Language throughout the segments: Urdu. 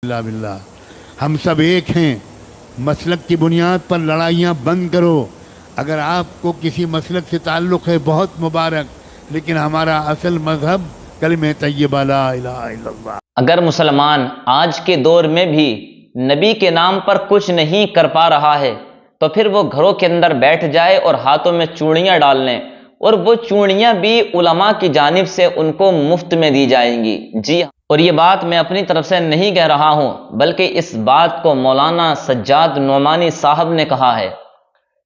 اللہ باللہ ہم سب ایک ہیں، مسلک کی بنیاد پر لڑائیاں بند کرو۔ اگر آپ کو کسی مسلک سے تعلق ہے بہت مبارک، لیکن ہمارا اصل مذہب کلمہ طیبہ لا الہ الا اللہ۔ اگر مسلمان آج کے دور میں بھی نبی کے نام پر کچھ نہیں کر پا رہا ہے تو پھر وہ گھروں کے اندر بیٹھ جائے اور ہاتھوں میں چوڑیاں ڈال لیں، اور وہ چوڑیاں بھی علماء کی جانب سے ان کو مفت میں دی جائیں گی۔ جی، اور یہ بات میں اپنی طرف سے نہیں کہہ رہا ہوں، بلکہ اس بات کو مولانا سجاد نعمانی صاحب نے کہا ہے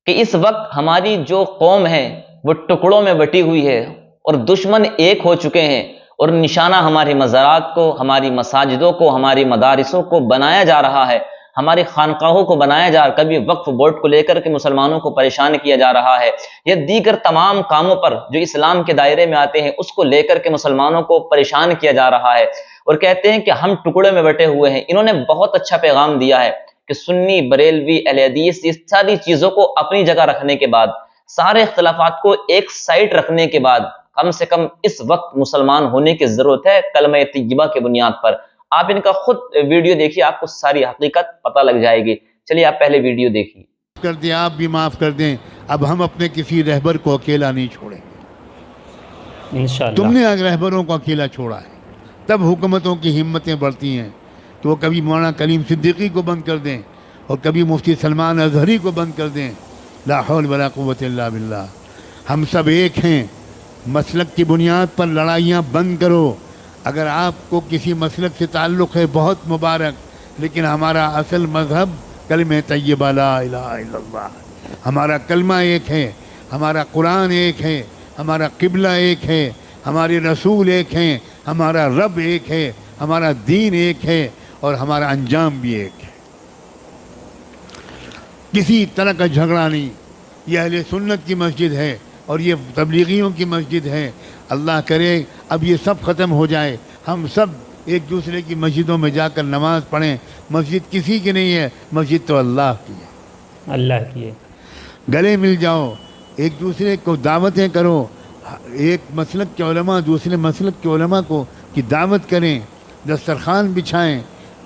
کہ اس وقت ہماری جو قوم ہے وہ ٹکڑوں میں بٹی ہوئی ہے اور دشمن ایک ہو چکے ہیں، اور نشانہ ہماری مزارات کو، ہماری مساجدوں کو، ہماری مدارسوں کو بنایا جا رہا ہے، ہماری خانقاہوں کو بنایا جا رہا ہے، کبھی وقف بورڈ کو لے کر کے مسلمانوں کو پریشان کیا جا رہا ہے، یا دیگر تمام کاموں پر جو اسلام کے دائرے میں آتے ہیں اس کو لے کر کے مسلمانوں کو پریشان کیا جا رہا ہے، اور کہتے ہیں کہ ہم ٹکڑے میں بٹے ہوئے ہیں۔ انہوں نے بہت اچھا پیغام دیا ہے کہ سنی، بریلوی، اہل حدیث، اس ساری چیزوں کو اپنی جگہ رکھنے کے بعد، سارے اختلافات کو ایک سائٹ رکھنے کے بعد، کم سے کم اس وقت مسلمان ہونے کی ضرورت ہے کلمہ طیبہ کے بنیاد پر۔ آپ ان کا خود ویڈیو دیکھیے، آپ کو ساری حقیقت پتہ لگ جائے گی۔ چلیے آپ پہلے ویڈیو دیکھیے۔ کر دیں، آپ بھی معاف کر دیں، اب ہم اپنے کسی رہبر کو اکیلا نہیں چھوڑیں گے۔ انشاءاللہ تم نے اگر رہبروں کو اکیلا چھوڑا ہے، تب حکومتوں کی ہمتیں بڑھتی ہیں کہ وہ کبھی مولانا کلیم صدیقی کو بند کر دیں اور کبھی مفتی سلمان اظہری کو بند کر دیں۔ لا حول ولا قوت الا باللہ۔ ہم سب ایک ہیں، مسلک کی بنیاد پر لڑائیاں بند کرو۔ اگر آپ کو کسی مسلک سے تعلق ہے بہت مبارک، لیکن ہمارا اصل مذہب کلمہ طیبہ لا الہ الا اللہ۔ ہمارا کلمہ ایک ہے، ہمارا قرآن ایک ہے، ہمارا قبلہ ایک ہے، ہمارے رسول ایک ہیں، ہمارا رب ایک ہے، ہمارا دین ایک ہے، اور ہمارا انجام بھی ایک ہے۔ کسی طرح کا جھگڑا نہیں۔ یہ اہل سنت کی مسجد ہے اور یہ تبلیغیوں کی مسجد ہے۔ اللہ کرے اب یہ سب ختم ہو جائے، ہم سب ایک دوسرے کی مسجدوں میں جا کر نماز پڑھیں۔ مسجد کسی کی نہیں ہے، مسجد تو اللہ کی ہے۔ اللہ کی ہے۔ گلے مل جاؤ، ایک دوسرے کو دعوتیں کرو، ایک مسلک کے علماء دوسرے مسلک کے علماء کو کی دعوت کریں، دسترخوان بچھائیں،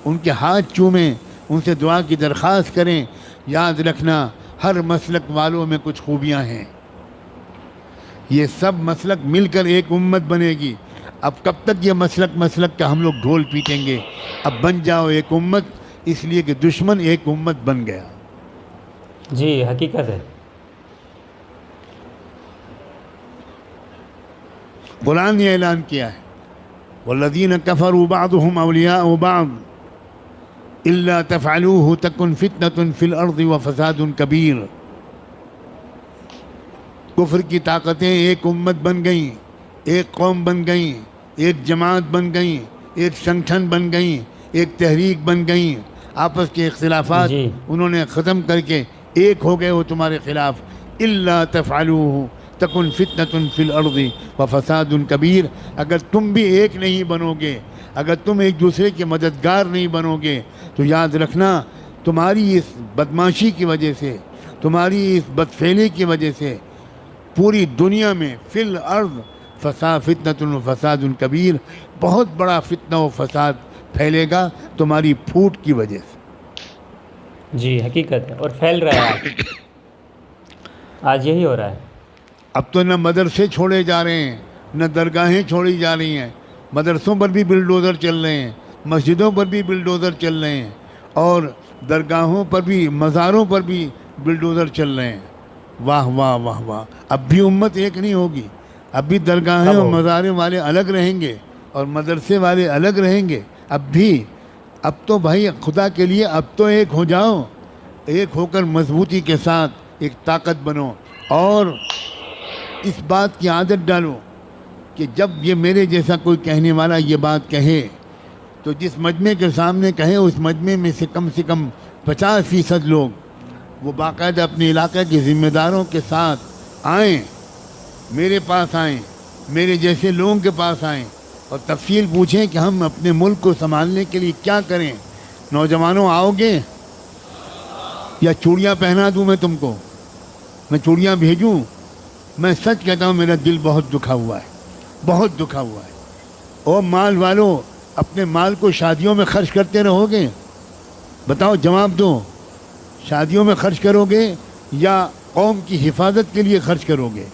ان کے ہاتھ چومیں، ان سے دعا کی درخواست کریں۔ یاد رکھنا، ہر مسلک والوں میں کچھ خوبیاں ہیں۔ یہ سب مسلک مل کر ایک امت بنے گی۔ اب کب تک یہ مسلک کا ہم لوگ ڈھول پیٹیں گے؟ اب بن جاؤ ایک امت، اس لیے کہ دشمن ایک امت بن گیا۔ جی حقیقت ہے۔ قرآن نے اعلان کیا ہے والذین کفروا بعضهم اولیاء بعض الا تفعلوه تکن فتنة فی الارض وفساد کبیر۔ کفر کی طاقتیں ایک امت بن گئیں، ایک قوم بن گئیں، ایک جماعت بن گئیں، ایک سنگٹھن بن گئیں، ایک تحریک بن گئیں۔ آپس کے اختلافات جی انہوں نے ختم کر کے ایک ہو گئے وہ تمہارے خلاف۔ الا تفعلوه تکن فتنة فی الارض وفساد کبیر۔ اگر تم بھی ایک نہیں بنو گے، اگر تم ایک دوسرے کے مددگار نہیں بنو گے، تو یاد رکھنا تمہاری اس بدماشی کی وجہ سے، تمہاری اس بدفعلی کی وجہ سے پوری دنیا میں فی الارض فتنة و فساد کبیر، بہت بڑا فتنہ و فساد پھیلے گا تمہاری پھوٹ کی وجہ سے۔ جی حقیقت ہے، اور پھیل رہا ہے آج یہی ہو رہا ہے۔ اب تو نہ مدرسے چھوڑے جا رہے ہیں، نہ درگاہیں چھوڑی جا رہی ہیں، مدرسوں پر بھی بلڈوزر چل رہے ہیں، مسجدوں پر بھی بلڈوزر چل رہے ہیں، اور درگاہوں پر بھی، مزاروں پر بھی بلڈوزر چل رہے ہیں۔ واہ واہ واہ واہ۔ اب بھی امت ایک نہیں ہوگی، اب بھی درگاہیں اور مزاریں والے الگ رہیں گے اور مدرسے والے الگ رہیں گے۔ اب تو بھائی خدا کے لیے اب تو ایک ہو جاؤ، ایک ہو کر مضبوطی کے ساتھ ایک طاقت بنو، اور اس بات کی عادت ڈالو کہ جب یہ میرے جیسا کوئی کہنے والا یہ بات کہے تو جس مجمع کے سامنے کہے اس مجمع میں سے کم 50% لوگ وہ باقاعدہ اپنے علاقے کے ذمہ داروں کے ساتھ آئیں، میرے پاس آئیں، میرے جیسے لوگوں کے پاس آئیں اور تفصیل پوچھیں کہ ہم اپنے ملک کو سنبھالنے کے لیے کیا کریں۔ نوجوانوں آؤ گے یا چوڑیاں پہنا دوں میں تم کو؟ میں چوڑیاں بھیجوں؟ میں سچ کہتا ہوں میرا دل بہت دکھا ہوا ہے، بہت دکھا ہوا ہے۔ او مال والو، اپنے مال کو شادیوں میں خرچ کرتے رہو گے؟ بتاؤ، جواب دو. شادیوں میں خرچ کرو گے یا قوم کی حفاظت کے لیے خرچ کرو گے؟